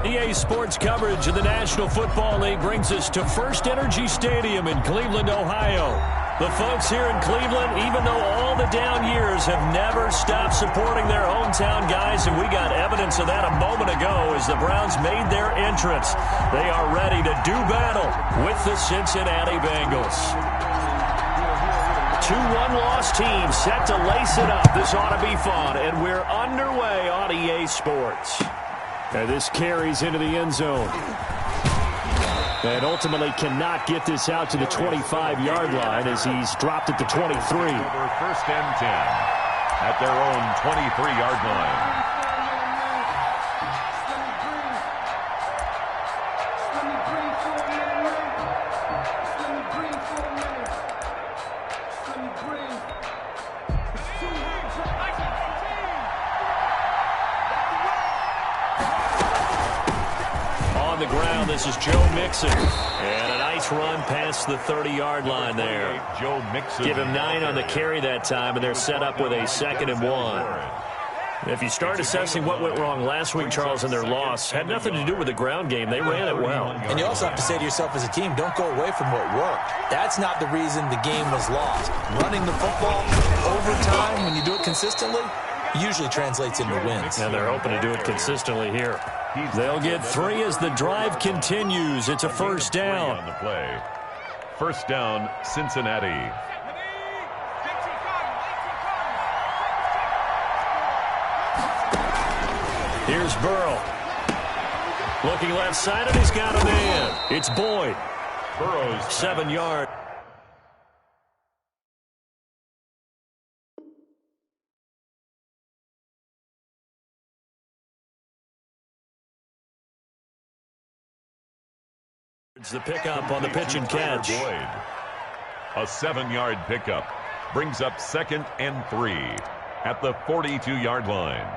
EA Sports coverage of the National Football League brings us to First Energy Stadium in Cleveland, Ohio. The folks here in Cleveland, even though all the down years, have never stopped supporting their hometown guys, and we got evidence of that a moment ago as the Browns made their entrance. They are ready to do battle with the Cincinnati Bengals. 2-1 loss team set to lace it up. This ought to be fun, and we're underway on EA Sports. And this carries into the end zone. And ultimately cannot get this out to the 25-yard line as he's dropped at the 23. First and 10 at their own 23-yard line. This is Joe Mixon. And a nice run past the 30-yard line there. Joe Mixon. Give him 9 on the carry that time, and they're set up with a 2nd and 1. If you start assessing what went wrong last week, Charles, in their loss, had nothing to do with the ground game. They ran it well. And you also have to say to yourself as a team, don't go away from what worked. That's not the reason the game was lost. Running the football over time, when you do it consistently, usually translates into wins. And they're hoping to do it consistently here. They'll get 3 as the drive continues. It's a first down. On the play. First down, Cincinnati. Here's Burrow. Looking left side, and he's got a man. It's Boyd. Burrow's 7 yards. The pickup on the pitch and catch. Boyd. A 7-yard pickup brings up 2nd and 3 at the 42-yard line.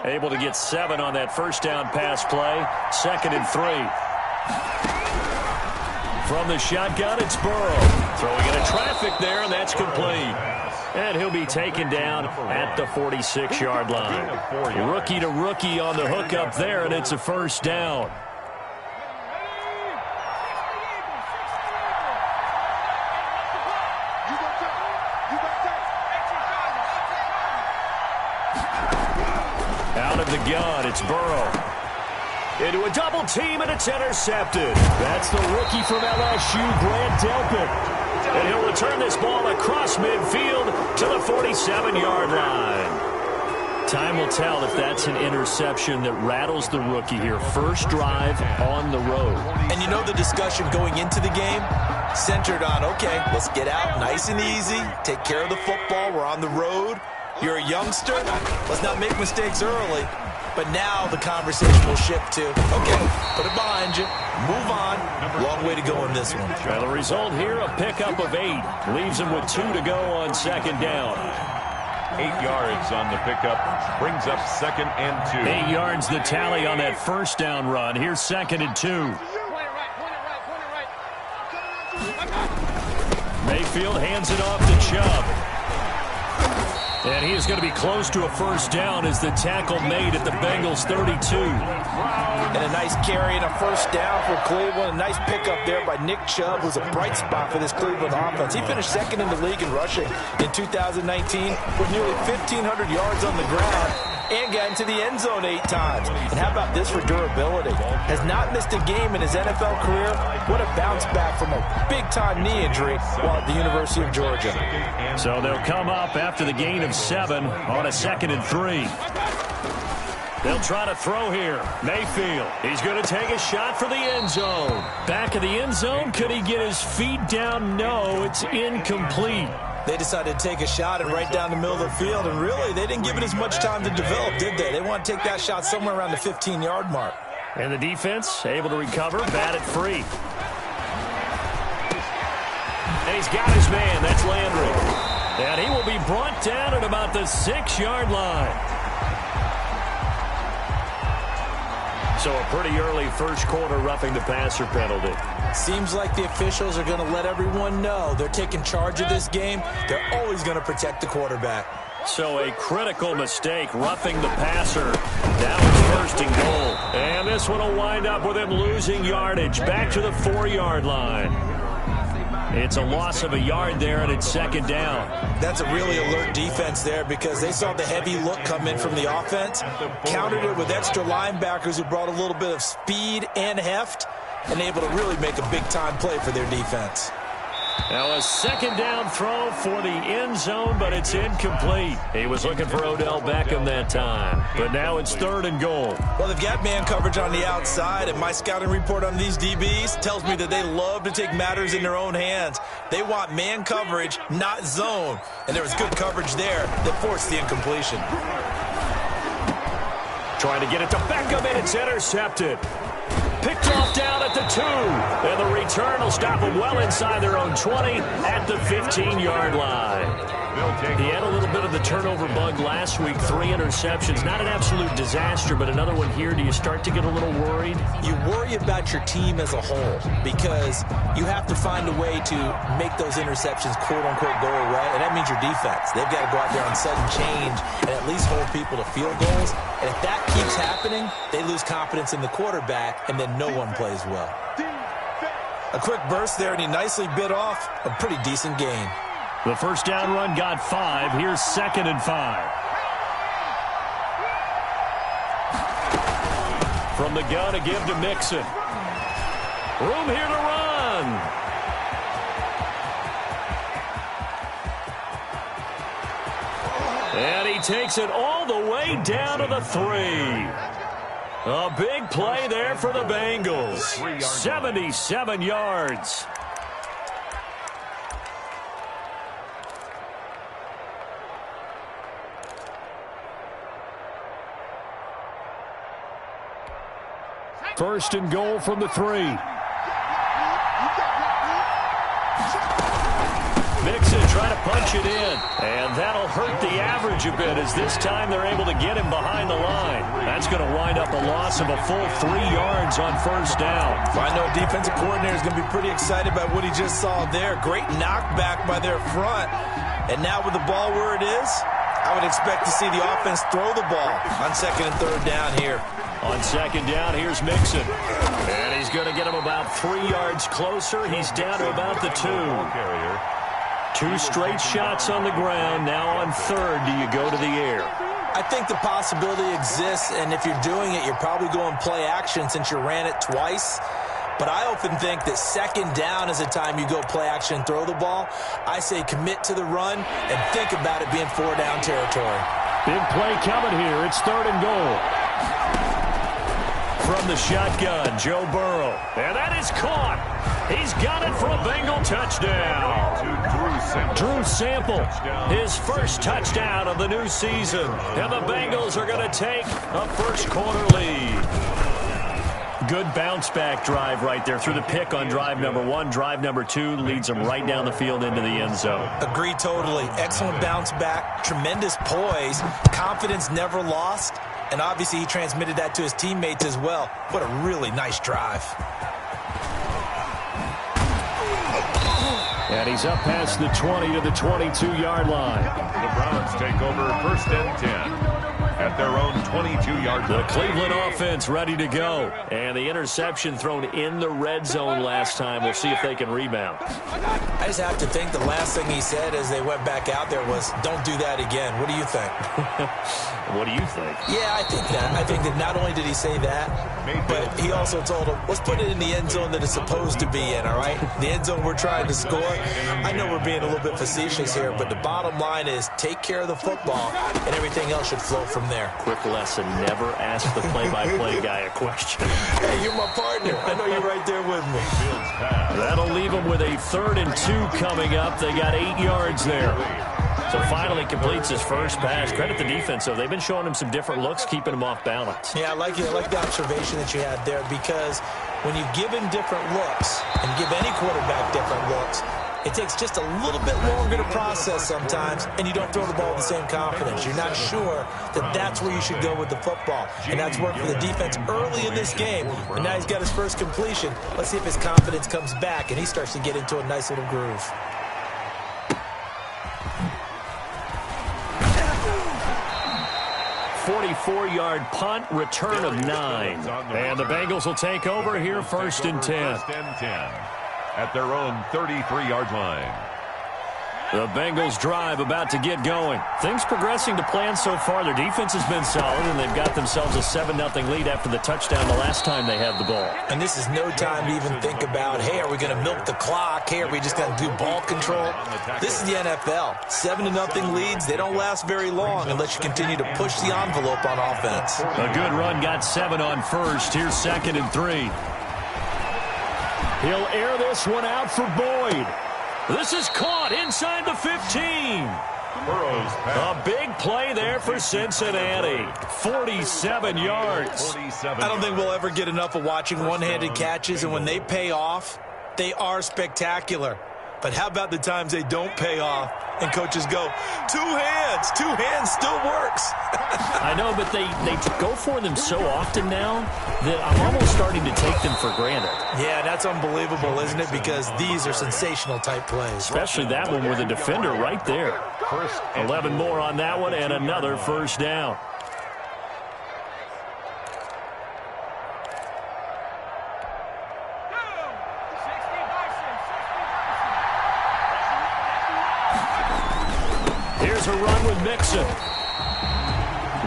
Able to get 7 on that first down pass play. 2nd and 3. From the shotgun, it's Burrow. Throwing into traffic there, and that's complete. And he'll be taken down at the 46-yard line. Rookie to rookie on the hookup there, and it's a first down. Out of the gun, it's Burrow. Into a double team, and it's intercepted. That's the rookie from LSU, Grant Delpit. And he'll return this ball across midfield to the 47-yard line. Time will tell if that's an interception that rattles the rookie here. First drive on the road. And you know the discussion going into the game centered on, okay, let's get out nice and easy, take care of the football, we're on the road. You're a youngster, let's not make mistakes early. But now the conversation will shift to, okay, put it behind you, move on. Long way to go in this one. Well, the result here, a pickup of 8. Leaves him with 2 to go on 2nd down. 8 yards on the pickup. Brings up 2nd and 2. 8 yards the tally on that first down run. Here's 2nd and 2. Mayfield hands it off to Chubb. And he is going to be close to a first down as the tackle made at the Bengals 32. And a nice carry and a first down for Cleveland. A nice pickup there by Nick Chubb, who's a bright spot for this Cleveland offense. He finished 2nd in the league in rushing in 2019 with nearly 1,500 yards on the ground and got into the end zone 8 times. And how about this for durability? Has not missed a game in his NFL career. What a bounce back from a big-time knee injury while at the University of Georgia. So they'll come up after the gain of 7 on a 2nd and 3. They'll try to throw here. Mayfield. He's going to take a shot for the end zone. Back of the end zone. Could he get his feet down? No, it's incomplete. They decided to take a shot and right down the middle of the field, and really, they didn't give it as much time to develop, did they? They want to take that shot somewhere around the 15-yard mark. And the defense able to recover, bat it free. And he's got his man. That's Landry. And he will be brought down at about the 6-yard line. So a pretty early first quarter roughing the passer penalty. Seems like the officials are going to let everyone know they're taking charge of this game. They're always going to protect the quarterback. So a critical mistake, roughing the passer. Now it's 1st and goal. And this one will wind up with him losing yardage. Back to the 4-yard line. It's a loss of a yard there, and it's 2nd down. That's a really alert defense there because they saw the heavy look come in from the offense, countered it with extra linebackers who brought a little bit of speed and heft, and able to really make a big-time play for their defense. Now a 2nd down throw for the end zone, but it's incomplete. He was looking for Odell Beckham that time, but now it's 3rd and goal. Well, they've got man coverage on the outside, and my scouting report on these DBs tells me that they love to take matters in their own hands. They want man coverage, not zone, and there was good coverage there that forced the incompletion. Trying to get it to Beckham, and it's intercepted. Picked off down at the 2. And the return will stop them well inside their own 20 at the 15-yard line. He had a little bit of the turnover bug last week. 3 interceptions. Not an absolute disaster, but another one here. Do you start to get a little worried? You worry about your team as a whole because you have to find a way to make those interceptions, quote-unquote, go away, and that means your defense. They've got to go out there on sudden change and at least hold people to field goals. And if that keeps happening, they lose confidence in the quarterback, and then no one plays well. A quick burst there, and he nicely bit off a pretty decent gain. The 1st down run got 5. Here's 2nd and 5. From the gun to give to Mixon. Room here to run. And he takes it all the way down to the 3. A big play there for the Bengals. 77 yards. First and goal from the 3. Mixon trying to punch it in. And that'll hurt the average a bit as this time they're able to get him behind the line. That's going to wind up a loss of a full 3 yards on 1st down. I know a defensive coordinator is going to be pretty excited about what he just saw there. Great knockback by their front. And now with the ball where it is, I would expect to see the offense throw the ball on 2nd and 3rd down here. On 2nd down, here's Mixon. And he's going to get him about 3 yards closer. He's down to about the 2. 2 straight shots on the ground. Now on 3rd, do you go to the air? I think the possibility exists, and if you're doing it, you're probably going play action since you ran it twice. But I often think that 2nd down is the time you go play action and throw the ball. I say commit to the run and think about it being 4-down territory. Big play coming here. It's 3rd and goal. From the shotgun, Joe Burrow. And that is caught. He's got it for a Bengal touchdown. Drew Sample, his first touchdown of the new season. And the Bengals are going to take a first-quarter lead. Good bounce-back drive right there through the pick on drive number 1. Drive number 2 leads them right down the field into the end zone. Agree totally. Excellent bounce-back, tremendous poise, confidence never lost. And obviously he transmitted that to his teammates as well. What a really nice drive. And he's up past the 20 to the 22-yard line. The Browns take over 1st and 10 at their own 22-yard line. The Cleveland offense ready to go. And the interception thrown in the red zone last time. We'll see if they can rebound. I just have to think the last thing he said as they went back out there was, don't do that again. What do you think? What do you think? Yeah, I think that. I think that not only did he say that, but he also told him, let's put it in the end zone that it's supposed to be in, all right? The end zone we're trying to score. I know we're being a little bit facetious here, but the bottom line is take care of the football, and everything else should flow from there. Quick lesson, never ask the play-by-play guy a question. Hey, you're my partner. I know you're right there with me. That'll leave them with a 3rd and 2 coming up. They got 8 yards there. So finally completes his first pass. Credit the defense, though. They've been showing him some different looks, keeping him off balance. Yeah, I like it. I like the observation that you had there because when you give him different looks and give any quarterback different looks, it takes just a little bit longer to process sometimes, and you don't throw the ball with the same confidence. You're not sure that that's where you should go with the football, and that's worked for the defense early in this game. And now he's got his first completion. Let's see if his confidence comes back, and he starts to get into a nice little groove. 44-yard punt, return of 9. And the Bengals will take over here, first and 10. First and 10 at their own 33-yard line. The Bengals drive about to get going. Things progressing to plan so far. Their defense has been solid, and they've got themselves a 7-0 lead after the touchdown the last time they had the ball. And this is no time to even think about, hey, are we going to milk the clock? Hey, are we just going to do ball control? This is the NFL. 7-0 leads, they don't last very long unless you continue to push the envelope on offense. A good run, got 7 on first. Here's 2nd and 3. He'll air this one out for Boyd. This is caught inside the 15. A big play there for Cincinnati. 47 yards. I don't think we'll ever get enough of watching one-handed catches, and when they pay off, they are spectacular. But how about the times they don't pay off and coaches go, two hands still works. I know, but they go for them so often now that I'm almost starting to take them for granted. Yeah, that's unbelievable, isn't it? Because these are sensational type plays. Especially that one with the defender right there. 11 more on that one and another first down. Here's a run with Mixon.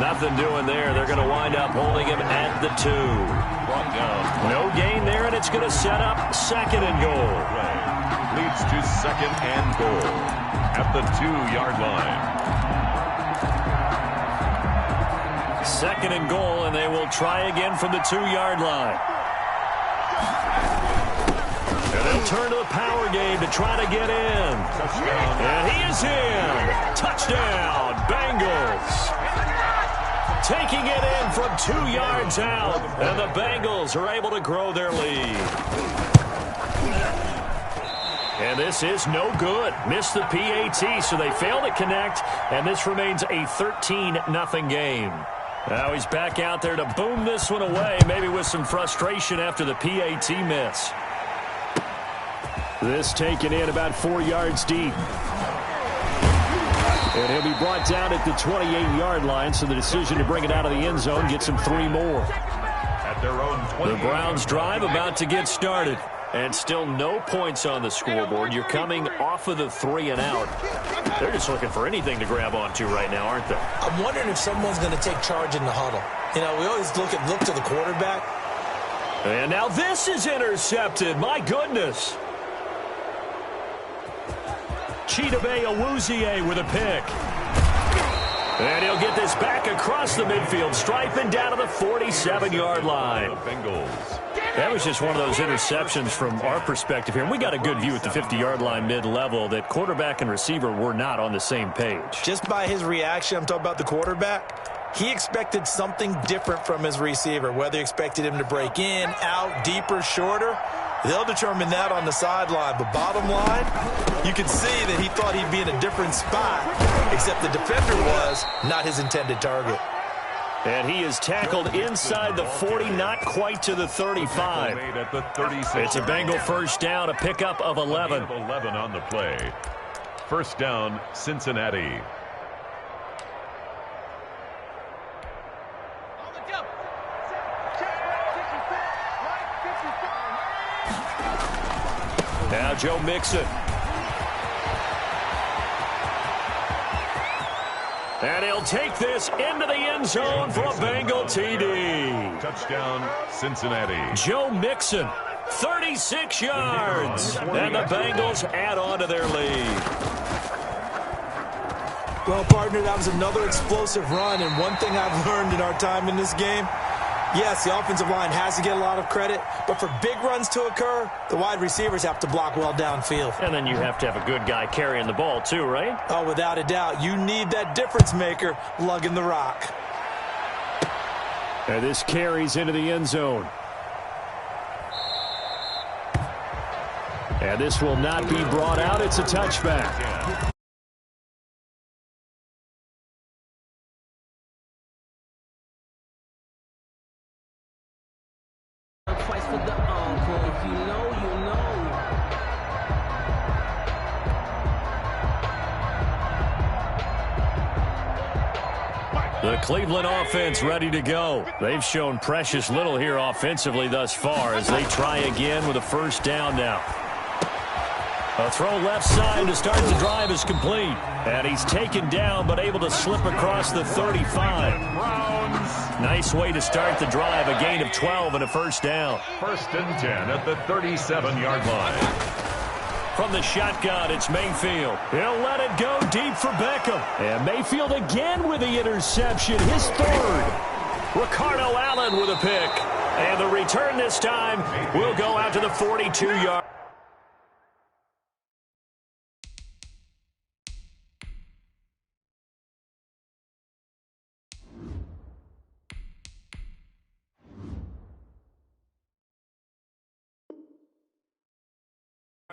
Nothing doing there. They're going to wind up holding him at the 2. No gain there, and it's going to set up 2nd and goal. Leads to 2nd and goal at the 2-yard line. 2nd and goal, and they will try again from the 2-yard line. And they'll turn to the power game to try to get in. And he is in. Touchdown, Bengals. Taking it in from 2 yards out. And the Bengals are able to grow their lead. And this is no good. Missed the PAT, so they fail to connect. And this remains a 13-0 game. Now he's back out there to boom this one away, maybe with some frustration after the PAT miss. This taken in about 4 yards deep. And he'll be brought down at the 28-yard line, so the decision to bring it out of the end zone gets him 3 more. At their own 20. The Browns drive about to get started. And still no points on the scoreboard. You're coming off of the 3 and out. They're just looking for anything to grab onto right now, aren't they? I'm wondering if someone's going to take charge in the huddle. You know, we always look to the quarterback. And now this is intercepted. My goodness. Chidobe Awuzie with a pick. And he'll get this back across the midfield stripe and down to the 47-yard line. The Bengals. That was just one of those interceptions from our perspective here. And we got a good view at the 50-yard line mid-level that quarterback and receiver were not on the same page. Just by his reaction, I'm talking about the quarterback, he expected something different from his receiver, whether he expected him to break in, out, deeper, shorter. They'll determine that on the sideline. But bottom line, you can see that he thought he'd be in a different spot, except the defender was not his intended target. And he is tackled inside the 40, not quite to the 35. At the 36. It's a Bengal first down, a pickup of 11. 11 on the play. First down, Cincinnati. Now Joe Mixon. And he'll take this into the end zone for a Bengal TD. Touchdown, Cincinnati. Joe Mixon, 36 yards. And the Bengals add on to their lead. Well, partner, that was another explosive run. And one thing I've learned in our time in this game, yes, the offensive line has to get a lot of credit, but for big runs to occur, the wide receivers have to block well downfield. And then you have to have a good guy carrying the ball too, right? Oh, without a doubt. You need that difference maker lugging the rock. And this carries into the end zone. And this will not be brought out. It's a touchback. The Cleveland offense ready to go. They've shown precious little here offensively thus far as they try again with a first down now. A throw left side to start the drive is complete. And he's taken down but able to slip across the 35. Nice way to start the drive. A gain of 12 and a first down. First and 10 at the 37-yard line. From the shotgun, it's Mayfield. He'll let it go deep for Beckham. And Mayfield again with the interception, his third. Ricardo Allen with a pick. And the return this time will go out to the 42-yard.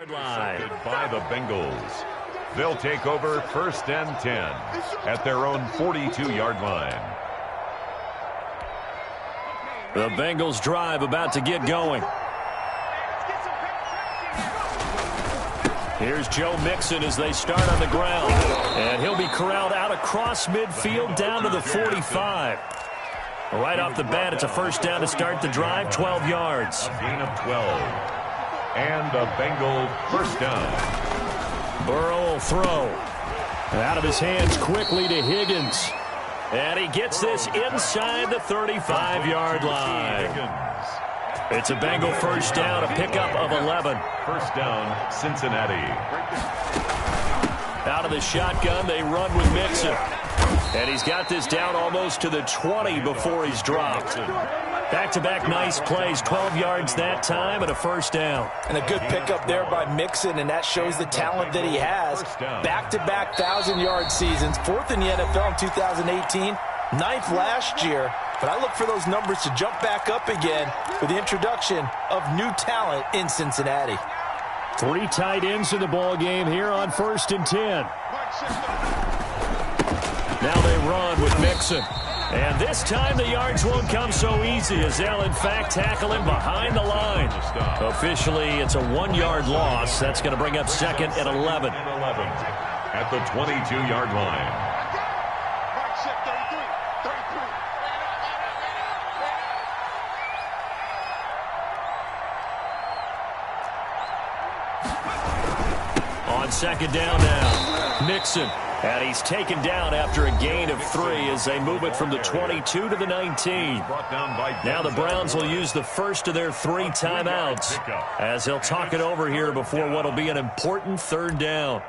Intercepted by the Bengals. They'll take over first and 10 at their own 42-yard line. The Bengals drive about to get going. Here's Joe Mixon as they start on the ground. And he'll be corralled out across midfield down to the 45. Right off the bat, it's a first down to start the drive, 12 yards. A gain of 12. And a Bengal first down. Burrow will throw. Out of his hands quickly to Higgins. And he gets this inside the 35-yard line. It's a Bengal first down, a pickup of 11. First down, Cincinnati. Out of the shotgun, they run with Mixon. And he's got this down almost to the 20 before he's dropped. Back-to-back nice plays, 12 yards that time, and a first down. And a good pickup there by Mixon, and that shows the talent that he has. Back-to-back 1,000-yard seasons, fourth in the NFL in 2018, ninth last year. But I look for those numbers to jump back up again with the introduction of new talent in Cincinnati. 3 tight ends in the ball game here on first and 10. Now they run with Mixon. And this time the yards won't come so easy as they'll, in fact, tackle him behind the line. Officially, it's a 1-yard loss. That's going to bring up second and 11. At the 22-yard line. On second down now, Mixon. And he's taken down after a gain of 3 as they move it from the 22 to the 19. Now the Browns will use the first of their 3 timeouts as they'll talk it over here before what will be an important third down.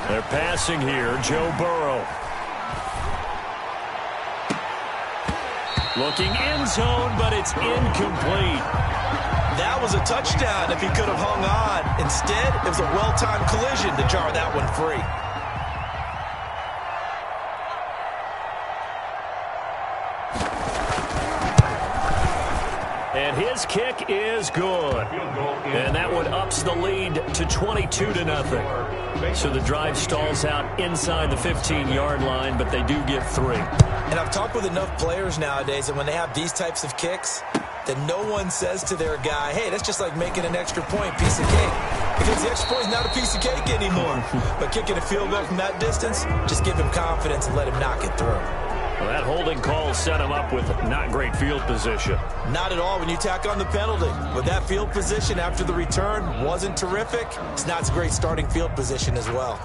They're passing here, Joe Burrow. Looking end zone, but it's incomplete. That was a touchdown if he could have hung on. Instead, it was a well-timed collision to jar that one free. And his kick is good. And that one ups the lead to 22-0. So the drive stalls out inside the 15-yard line, but they do get 3. And I've talked with enough players nowadays, and when they have these types of kicks, that no one says to their guy, hey, that's just like making an extra point, piece of cake. Because the extra point is not a piece of cake anymore. But kicking a field goal from that distance, just give him confidence and let him knock it through. Well, that holding call set him up with not great field position. Not at all when you tack on the penalty. But that field position after the return wasn't terrific. It's not a great starting field position as well.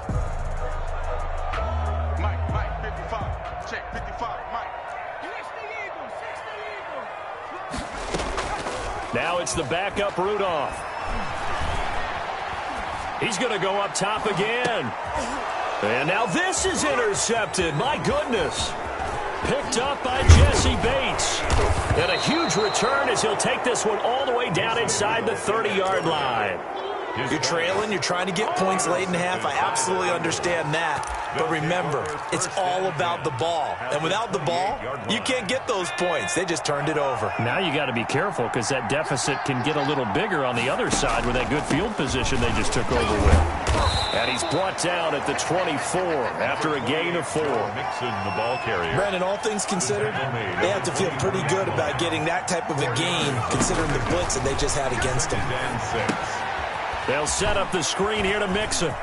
Mike, 55. Check, 55, Mike. Now it's the backup Rudolph. He's going to go up top again. And now this is intercepted. My goodness. Picked up by Jesse Bates. And a huge return as he'll take this one all the way down inside the 30-yard line. You're trailing. You're trying to get points late in half. I absolutely understand that. But remember, it's all about the ball. And without the ball, you can't get those points. They just turned it over. Now you got to be careful because that deficit can get a little bigger on the other side with that good field position they just took over with. And he's brought down at the 24 after a gain of 4. Mixon, the ball carrier. Brandon, all things considered, they have to feel pretty good about getting that type of a gain, considering the blitz that they just had against them. They'll set up the screen here to Mixon.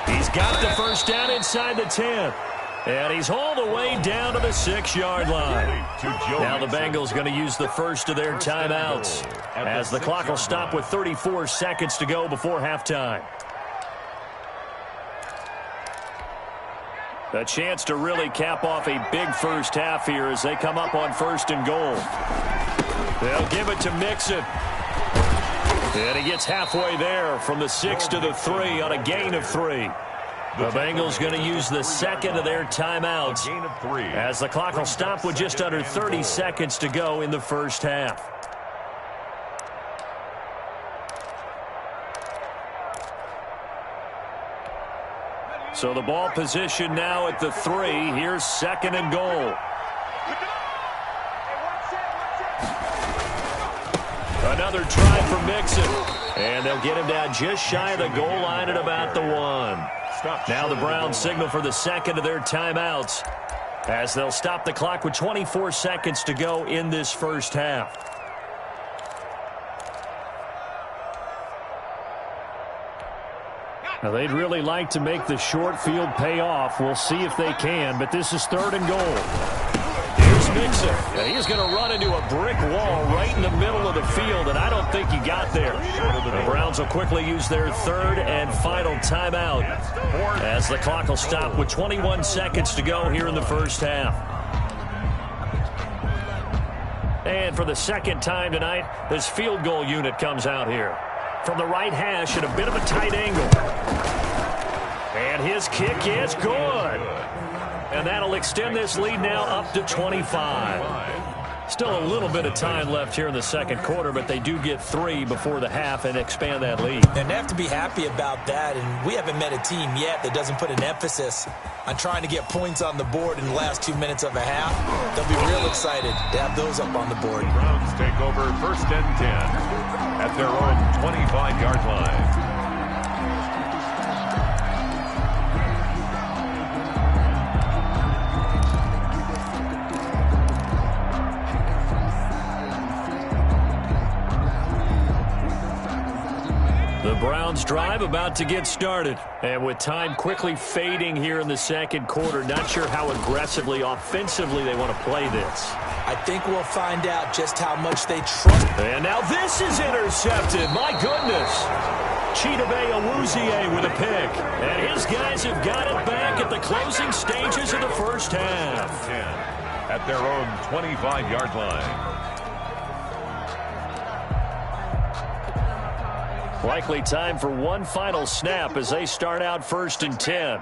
He's got the first down inside the 10. And he's all the way down to the 6-yard line. Now the Bengals going to use the first of their timeouts as the clock will stop with 34 seconds to go before halftime. A chance to really cap off a big first half here as they come up on 1st and goal. They'll give it to Mixon. And he gets halfway there from the 6 to the 3 on a gain of 3. The Bengals going to use the second of their timeouts as the clock will stop with just under 30 seconds to go in the first half. So the ball position now at the 3. Here's 2nd and goal. Another try for Mixon. And they'll get him down just shy of the goal line at about the 1. Now the Browns signal for the second of their timeouts as they'll stop the clock with 24 seconds to go in this first half. Now they'd really like to make the short field pay off. We'll see if they can, but this is 3rd and goal. Here's Mixon. And he's going to run into a brick wall right in the middle of the field, and I don't think he got there. The Browns will quickly use their 3rd and final timeout as the clock will stop with 21 seconds to go here in the first half. And for the second time tonight, this field goal unit comes out here. From the right hash at a bit of a tight angle. And his kick is good. And that'll extend this lead now up to 25. Still a little bit of time left here in the second quarter, but they do get 3 before the half and expand that lead. And they have to be happy about that, and we haven't met a team yet that doesn't put an emphasis on trying to get points on the board in the last 2 minutes of a half. They'll be real excited to have those up on the board. Browns take over 1st and 10 at their own 25-yard line. The Browns drive about to get started. And with time quickly fading here in the second quarter, not sure how aggressively, offensively they want to play this. I think we'll find out just how much they trust. And now this is intercepted. My goodness. Chidobe Awuzie with a pick. And his guys have got it back at the closing stages of the first half. At their own 25-yard line. Likely time for one final snap as they start out 1st and 10.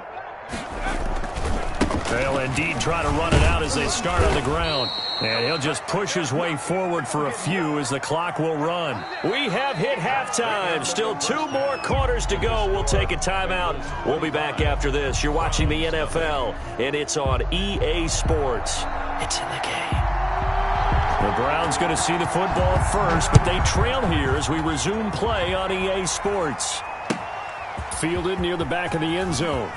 They'll indeed try to run it out as they start on the ground. And he'll just push his way forward for a few as the clock will run. We have hit halftime. Still 2 more quarters to go. We'll take a timeout. We'll be back after this. You're watching the NFL, and it's on EA Sports. It's in the game. The Browns going to see the football first, but they trail here as we resume play on EA Sports. Fielded near the back of the end zone.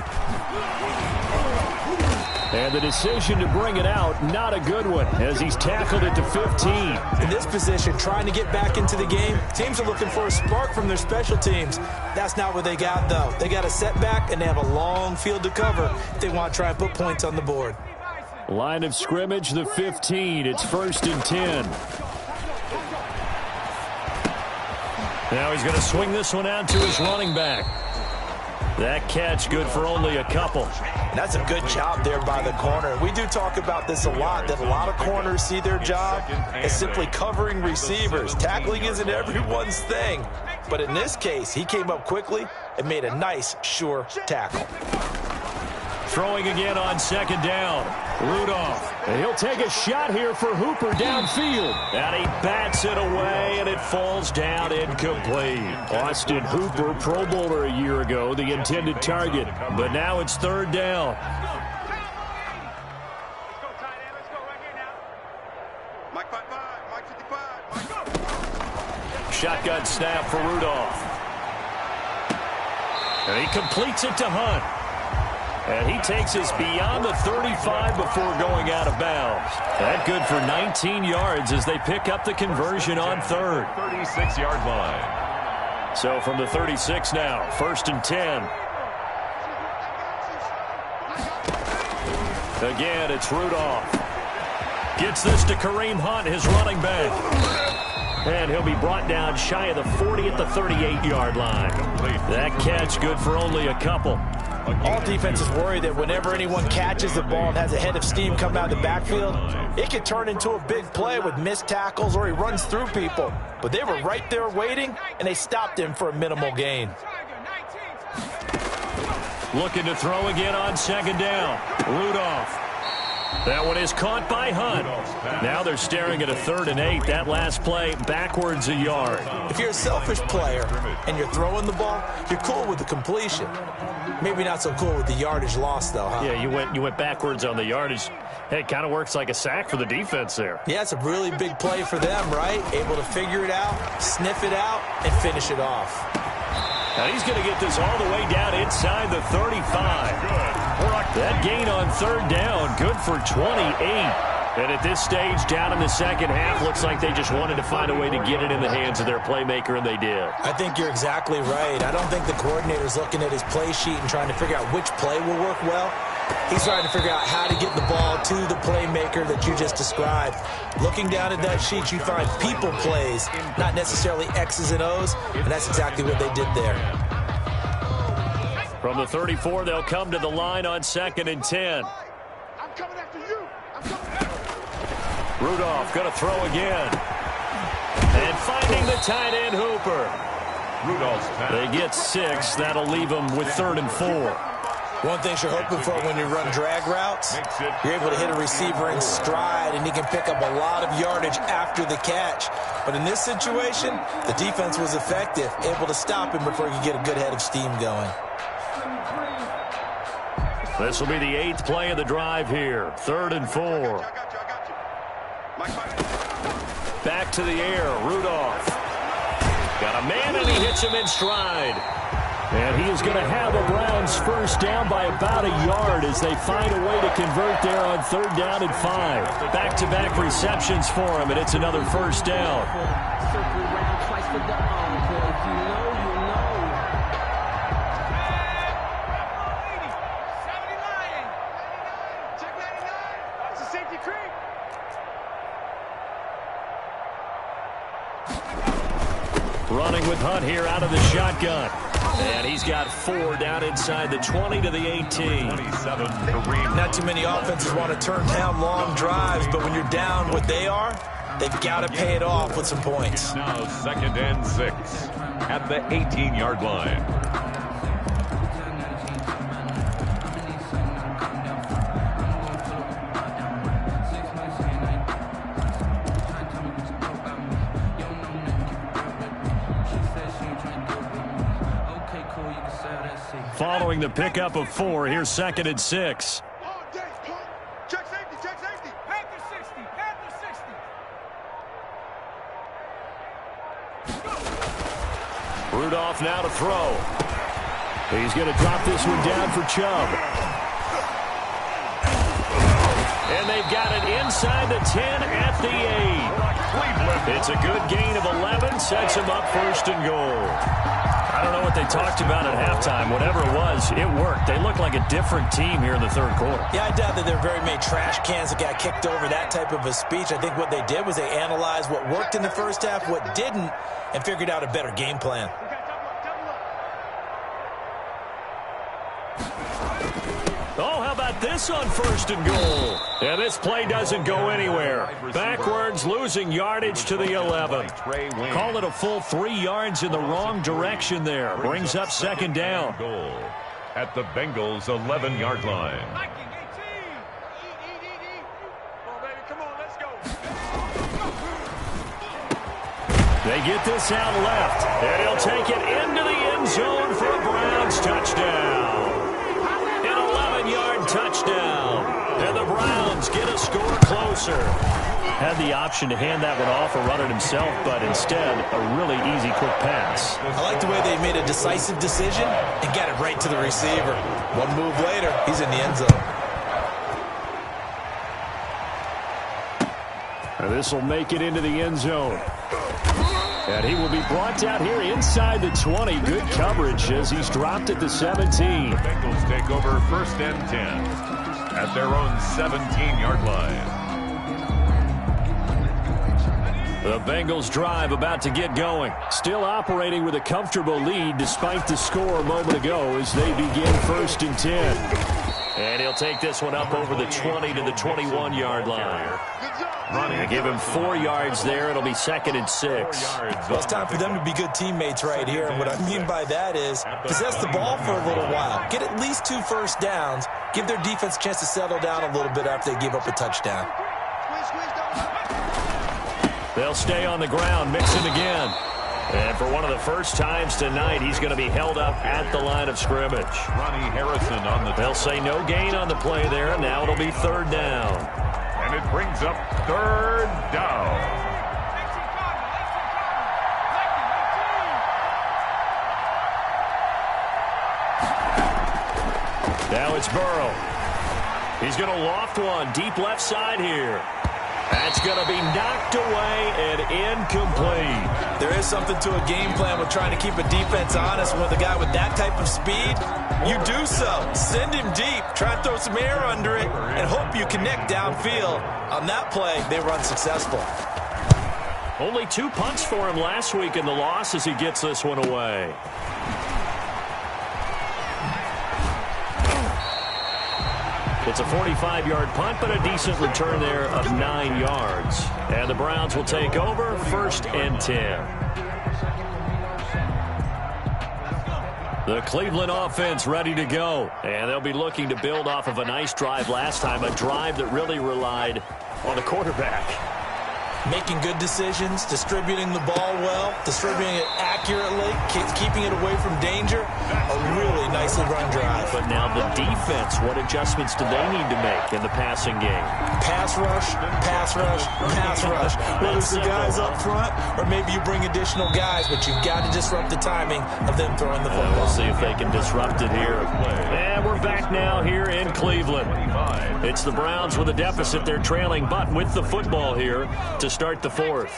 And the decision to bring it out, not a good one, as he's tackled it to 15. In this position, trying to get back into the game, teams are looking for a spark from their special teams. That's not what they got, though. They got a setback, and they have a long field to cover if they want to try and put points on the board. Line of scrimmage, the 15. It's 1st and 10. Now he's going to swing this one out to his running back. That catch good for only a couple. And that's a good job there by the corner. We do talk about this a lot, that a lot of corners see their job as simply covering receivers. Tackling isn't everyone's thing. But in this case, he came up quickly and made a nice, sure tackle. Throwing again on 2nd down. Rudolph. And he'll take a shot here for Hooper downfield. And he bats it away, and it falls down incomplete. Austin Hooper, Pro Bowler a year ago, the intended target. But now it's 3rd down. Mike 55, Mike 55, Mike. Shotgun snap for Rudolph. And he completes it to Hunt. And he takes us beyond the 35 before going out of bounds. That good for 19 yards as they pick up the conversion on third. 36-yard line. So from the 36 now, 1st and 10. Again, it's Rudolph. Gets this to Kareem Hunt, his running back. And he'll be brought down shy of the 40 at the 38-yard line. That catch good for only a couple. All defenses worry that whenever anyone catches the ball and has a head of steam come out of the backfield, it can turn into a big play with missed tackles or he runs through people. But they were right there waiting, and they stopped him for a minimal gain. Looking to throw again on 2nd down. Rudolph. That one is caught by Hunt. Now they're staring at a 3rd and 8. That last play backwards a yard. If you're a selfish player and you're throwing the ball, you're cool with the completion. Maybe not so cool with the yardage loss, though, huh? Yeah, you went backwards on the yardage. Hey, it kind of works like a sack for the defense there. Yeah, it's a really big play for them, right? Able to figure it out, sniff it out, and finish it off. Now he's going to get this all the way down inside the 35. That gain on 3rd down, good for 28. And at this stage, down in the second half, looks like they just wanted to find a way to get it in the hands of their playmaker, and they did. I think you're exactly right. I don't think the coordinator's looking at his play sheet and trying to figure out which play will work well. He's trying to figure out how to get the ball to the playmaker that you just described. Looking down at that sheet, you find people plays, not necessarily X's and O's, and that's exactly what they did there. From the 34, they'll come to the line on 2nd and 10. I'm coming after you. I'm coming after you. Rudolph going to throw again. And finding the tight end Hooper. Rudolph's pass. They get 6. That'll leave them with 3rd and 4. One thing you're hoping for when you run drag routes, you're able to hit a receiver in stride, and he can pick up a lot of yardage after the catch. But in this situation, the defense was effective, able to stop him before he could get a good head of steam going. This will be the 8th play of the drive here. 3rd and 4. Back to the air. Rudolph. Got a man, and he hits him in stride. And he is going to have the Browns first down by about a yard as they find a way to convert there on 3rd down and 5. Back-to-back receptions for him, and it's another first down. Running with Hunt here out of the shotgun. And he's got 4 down inside the 20 to the 18. 27, Kareem. Not too many offenses want to turn down long drives, but when you're down what they are, they've got to pay it off with some points. Now 2nd and 6 at the 18-yard line. Following the pickup of 4, here's 2nd and 6. Check safety, check safety. Panther 60, Panther 60. Rudolph now to throw. He's going to drop this one down for Chubb. And they've got it inside the 10 at the 8. It's a good gain of 11, sets him up 1st and goal. I don't know what they talked about at halftime. Whatever it was, it worked. They look like a different team here in the 3rd quarter. Yeah, I doubt that there are very many trash cans that got kicked over, that type of a speech. I think what they did was they analyzed what worked in the first half, what didn't, and figured out a better game plan. Oh, how about this on 1st and goal? Yeah, this play doesn't go anywhere. Backwards, losing yardage to the 11. Call it a full 3 yards in the wrong direction there. Brings up 2nd down. Goal at the Bengals' 11-yard line. They get this out left, and he'll take it into the end zone for a Browns touchdown. An 11-yard touchdown. And the Browns get a score close closer. Had the option to hand that one off or run it himself, but instead, a really easy, quick pass. I like the way they made a decisive decision and got it right to the receiver. One move later, he's in the end zone. And this will make it into the end zone. And he will be brought down here inside the 20. Good coverage as he's dropped at the 17. The Bengals take over 1st and 10 at their own 17-yard line. The Bengals drive about to get going. Still operating with a comfortable lead despite the score a moment ago as they begin 1st and 10. And he'll take this one up over the 20 to the 21-yard line. And give him 4 yards there. It'll be 2nd and 6. Well, it's time for them to be good teammates right here. And what I mean by that is possess the ball for a little while. Get at least 2 first downs. Give their defense a chance to settle down a little bit after they give up a touchdown. They'll stay on the ground, mixing again. And for one of the first times tonight, he's going to be held up at the line of scrimmage. Ronnie Harrison on the... They'll say no gain on the play there. Now it'll be 3rd down. And it brings up 3rd down. Now it's Burrow. He's going to loft one deep left side here. That's going to be knocked away and incomplete. There is something to a game plan with trying to keep a defense honest. With a guy with that type of speed, you do so. Send him deep, try to throw some air under it, and hope you connect downfield. On that play, they run successful. Only 2 punts for him last week in the loss as he gets this one away. It's a 45-yard punt, but a decent return there of 9 yards. And the Browns will take over 1st and 10. The Cleveland offense ready to go. And they'll be looking to build off of a nice drive last time, a drive that really relied on the quarterback. Making good decisions, distributing the ball well, distributing it accurately, keeping it away from danger. A really nicely run drive. But now the defense, what adjustments do they need to make in the passing game? Pass rush, pass rush, pass rush. Whether it's the guys up front or maybe you bring additional guys, but you've got to disrupt the timing of them throwing the football. We'll see if they can disrupt it here. And we're back now here in Cleveland. It's the Browns with a deficit. They're trailing, but with the football here to start the 4th.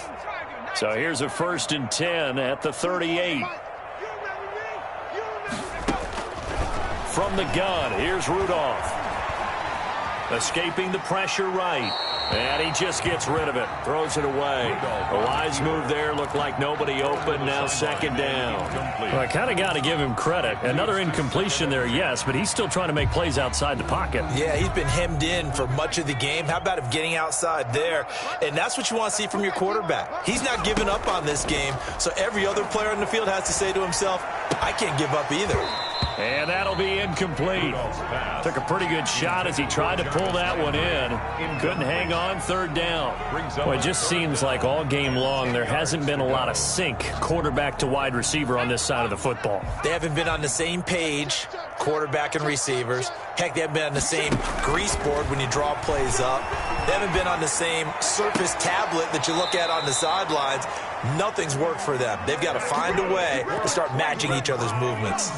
So here's a 1st and 10 at the 38. From the gun, here's Rudolph. Escaping the pressure right. And he just gets rid of it. Throws it away. A wise move there. Looked like nobody open. Now 2nd down. Well, I kind of got to give him credit. Another incompletion there, yes, but he's still trying to make plays outside the pocket. Yeah, he's been hemmed in for much of the game. How about him getting outside there? And that's what you want to see from your quarterback. He's not giving up on this game, so every other player in the field has to say to himself, I can't give up either. And that'll be incomplete. Took a pretty good shot as he tried to pull that one in. Couldn't hang on. 3rd down. Well, it just seems like all game long there hasn't been a lot of sync quarterback to wide receiver on this side of the football. They haven't been on the same page, quarterback and receivers. Heck, they haven't been on the same grease board when you draw plays up. They haven't been on the same Surface tablet that you look at on the sidelines. Nothing's worked for them. They've got to find a way to start matching each other's movements.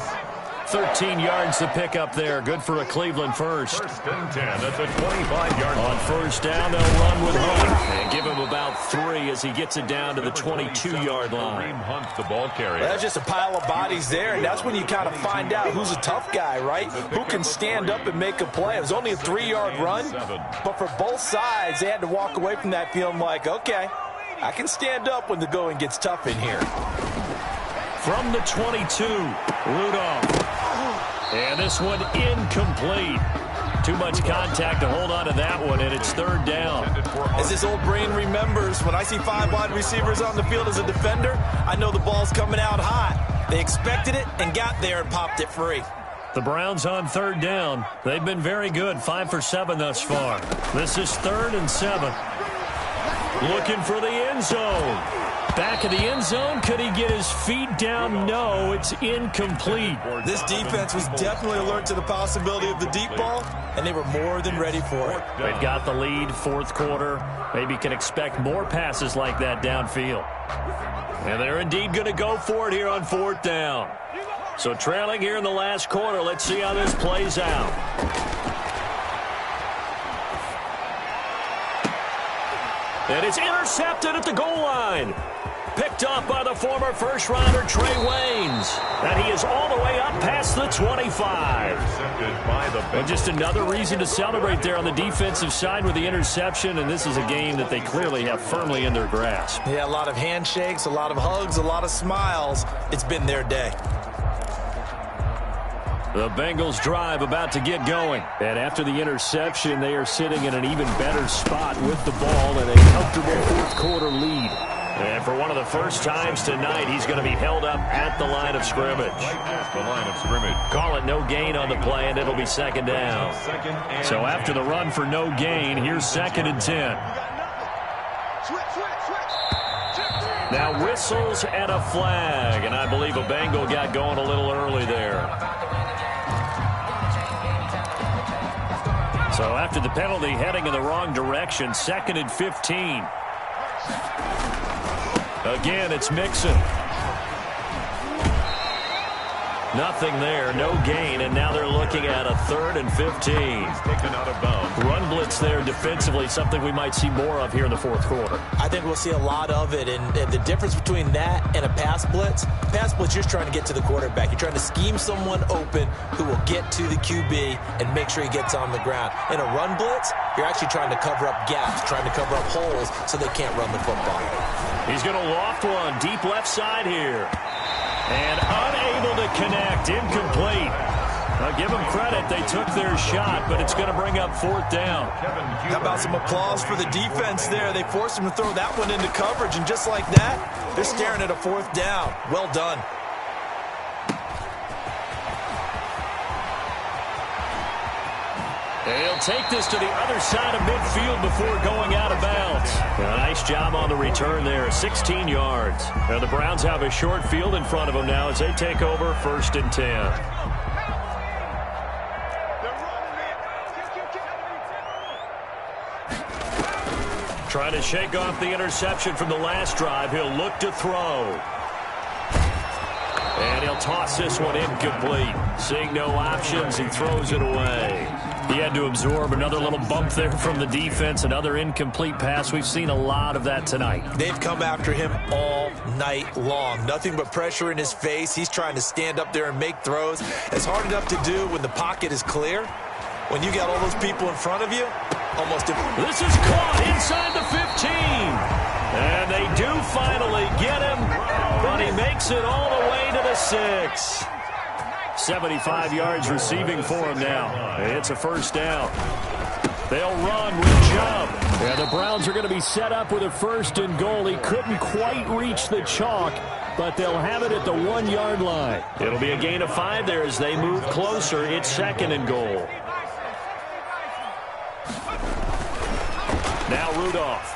13 yards to pick up there. Good for a Cleveland first. 1st and 10. That's a 25-yard On 1st down, they'll run with Hunt and give him about 3 as he gets it down to the 22-yard line. Hunt, the ball carrier. Well, that's just a pile of bodies there, and that's when you kind of find out who's a tough guy, right? Who can stand up and make a play. It was only a 3-yard run, but for both sides, they had to walk away from that feeling like, okay, I can stand up when the going gets tough in here. From the 22, Rudolph. And this one incomplete. Too much contact to hold on to that one, and it's 3rd down. As his old brain remembers, when I see 5 wide receivers on the field as a defender, I know the ball's coming out hot. They expected it and got there and popped it free. The Browns on 3rd down. They've been very good, 5 for 7 thus far. This is 3rd and 7. Looking for the end zone. Back of the end zone. Could he get his feet down? No, it's incomplete. This defense was definitely alert to the possibility of the deep ball, and they were more than ready for it. They've got the lead, fourth quarter. Maybe can expect more passes like that downfield. And they're indeed going to go for it here on fourth down. So trailing here in the last quarter. Let's see how this plays out. And it's intercepted at the goal line. Picked up by the former first-rounder Trey Waynes. And he is all the way up past the 25. And just another reason to celebrate there on the defensive side with the interception. And this is a game that they clearly have firmly in their grasp. Yeah, a lot of handshakes, a lot of hugs, a lot of smiles. It's been their day. The Bengals drive about to get going. And after the interception, they are sitting in an even better spot with the ball and a comfortable fourth quarter lead. And for one of the first times tonight, he's going to be held up at the line of scrimmage. At the line of scrimmage. Call it no gain on the play, and it'll be second down. So after the run for no gain, here's 2nd and 10. Now whistles and a flag, and I believe a Bengal got going a little early there. So after the penalty, heading in the wrong direction, 2nd and 15. Again, it's Mixon. Nothing there, no gain, and now they're looking at a 3rd and 15. Taken out of bounds. Run blitz there defensively, something we might see more of here in the fourth quarter. I think we'll see a lot of it, and the difference between that and a pass blitz, you're just trying to get to the quarterback. You're trying to scheme someone open who will get to the QB and make sure he gets on the ground. In a run blitz, you're actually trying to cover up gaps, trying to cover up holes so they can't run the football. He's going to loft one deep left side here. And unable to connect, incomplete. Now give them credit, they took their shot, but it's going to bring up fourth down. How about some applause for the defense there? They forced him to throw that one into coverage, and just like that, they're staring at a fourth down. Well done. They'll take this to the other side of midfield before going out of bounds. A nice job on the return there, 16 yards. Now the Browns have a short field in front of them now as they take over 1st and 10. Trying to shake off the interception from the last drive. He'll look to throw. And he'll toss this one incomplete. Seeing no options, he throws it away. He had to absorb another little bump there from the defense, another incomplete pass. We've seen a lot of that tonight. They've come after him all night long. Nothing but pressure in his face. He's trying to stand up there and make throws. It's hard enough to do when the pocket is clear. When you got all those people in front of you, almost... This is caught inside the 15. And they do finally get him, but he makes it all the way to the 6. 75 yards receiving for him now. It's a first down. They'll run with Chubb. Yeah, the Browns are going to be set up with a 1st and goal. He couldn't quite reach the chalk, but they'll have it at the 1-yard line. It'll be a gain of 5 there as they move closer. It's 2nd and goal. Now Rudolph.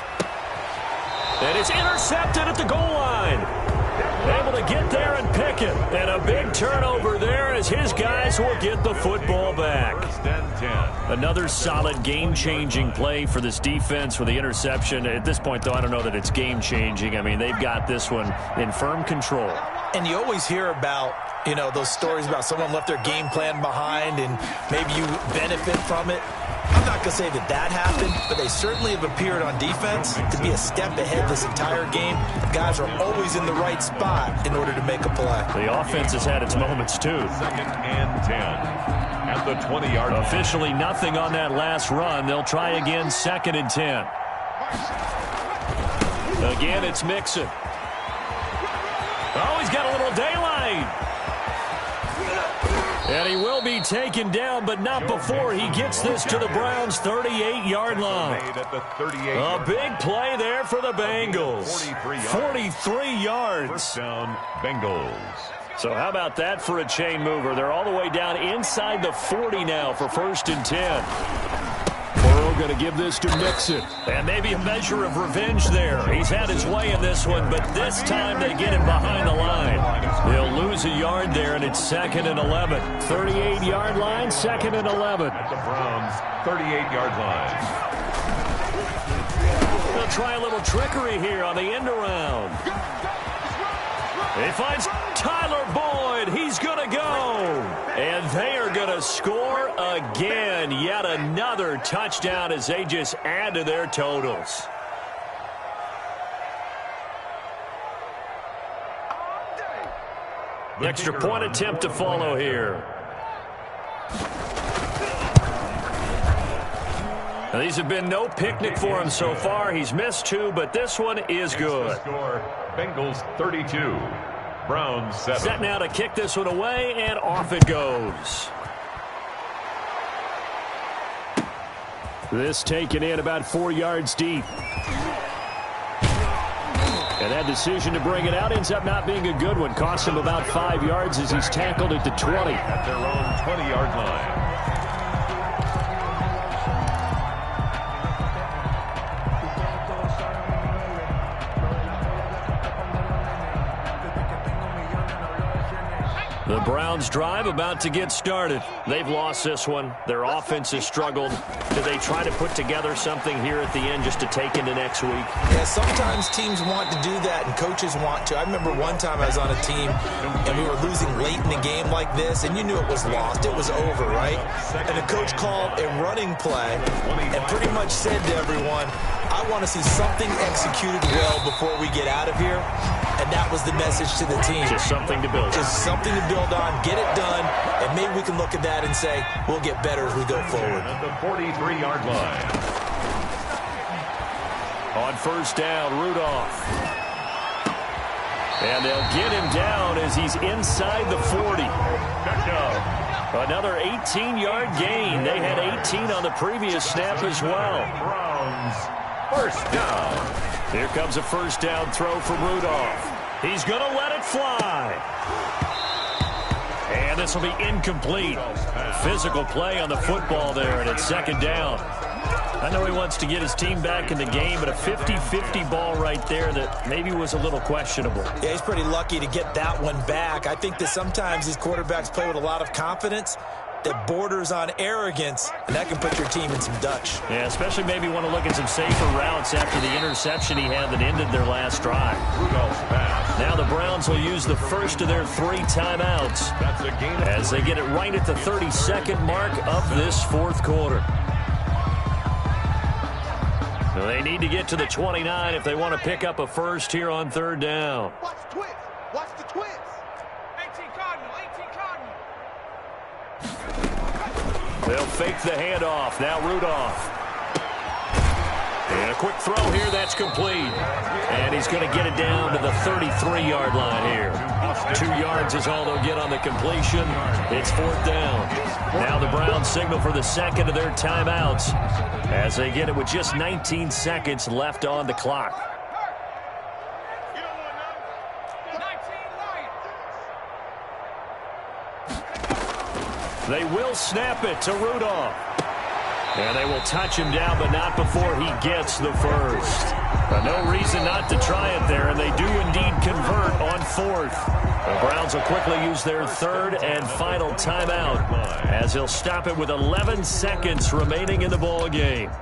And it's intercepted at the goal line. Able to get there and pick it. And a big turnover there as his guys will get the football back. 1st and 10. Another solid game-changing play for this defense with the interception. At this point, though, I don't know that it's game-changing. I mean, they've got this one in firm control. And you always hear about, you know, those stories about someone left their game plan behind and maybe you benefit from it. I'm not going to say that that happened, but they certainly have appeared on defense to be a step ahead this entire game. Guys are always in the right spot in order to make a play. The offense has had its moments, too. 2nd and 10. At the 20-yard line. Officially nothing on that last run. They'll try again, 2nd and 10. Again, it's Mixon. Oh, he's got a little daylight. And he will be taken down, but not before he gets this to the Browns' 38-yard line. A big play there for the Bengals. 43 yards. First down, Bengals. So how about that for a chain mover? They're all the way down inside the 40 now for 1st and 10. Burrow going to give this to Mixon. And maybe a measure of revenge there. He's had his way in this one, but this time they get him behind the line. They'll lose a yard there, and it's 2nd and 11. 38-yard line, 2nd and 11. At the Browns' 38-yard line. They'll try a little trickery here on the end around. He finds Tyler Boyd. He's going to go. And they are going to score again. Yet another touchdown as they just add to their totals. Extra point attempt to follow here. Now, these have been no picnic for him so far. He's missed 2, but this one is good. Score, Bengals 32, Browns 7. Set now to kick this one away, and off it goes. This taken in about 4 yards deep. And that decision to bring it out ends up not being a good one. Cost him about 5 yards as he's tackled at the 20. At their own 20-yard line. The Browns drive about to get started. They've lost this one. Their offense has struggled. Do they try to put together something here at the end just to take into next week? Yeah, sometimes teams want to do that and coaches want to. I remember one time I was on a team and we were losing late in the game like this, and you knew it was lost. It was over, right? And the coach called a running play and pretty much said to everyone, I want to see something executed well before we get out of here. And that was the message to the team. Just something to build on. Just something to build on, get it done, and maybe we can look at that and say, we'll get better as we go forward. At the 43-yard line. On first down, Rudolph. And they'll get him down as he's inside the 40. Another 18-yard gain. They had 18 on the previous snap as well. Browns, first down. Here comes a first down throw from Rudolph. He's going to let it fly. And this will be incomplete. Physical play on the football there, and it's 2nd down. I know he wants to get his team back in the game, but a 50-50 ball right there that maybe was a little questionable. Yeah, he's pretty lucky to get that one back. I think that sometimes these quarterbacks play with a lot of confidence that borders on arrogance, and that can put your team in some Dutch. Yeah, especially maybe want to look at some safer routes after the interception he had that ended their last drive. Rudolph's pass. Now the Browns will use the first of their 3 timeouts That's a gain as they get it right at the 32nd mark of this 4th quarter. So they need to get to the 29 if they want to pick up a first here on 3rd down. Watch the twist. Watch the twist. 18 Cardinal. 18 Cardinal. They'll fake the handoff. Now Rudolph. And a quick throw here. That's complete. And he's going to get it down to the 33-yard line here. 2 yards is all they'll get on the completion. It's 4th down. Now the Browns signal for the second of their timeouts as they get it with just 19 seconds left on the clock. They will snap it to Rudolph. And they will touch him down, but not before he gets the first. But no reason not to try it there, and they do indeed convert on 4th. The Browns will quickly use their 3rd and final timeout as he'll stop it with 11 seconds remaining in the ball game.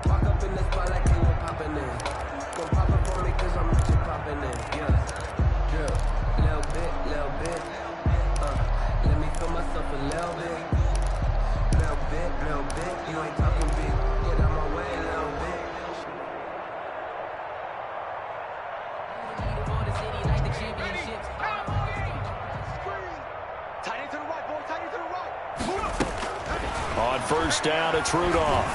On first down, it's Rudolph.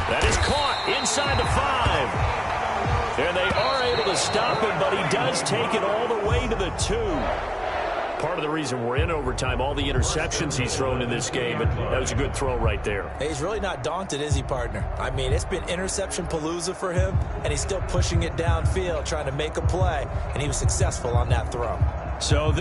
That is caught inside the 5. And they are able to stop him, but he does take it all the way to the 2. Part of the reason we're in overtime, all the interceptions he's thrown in this game, and that was a good throw right there. Hey, he's really not daunted, is he, partner? I mean, it's been interception palooza for him, and he's still pushing it downfield, trying to make a play, and he was successful on that throw. So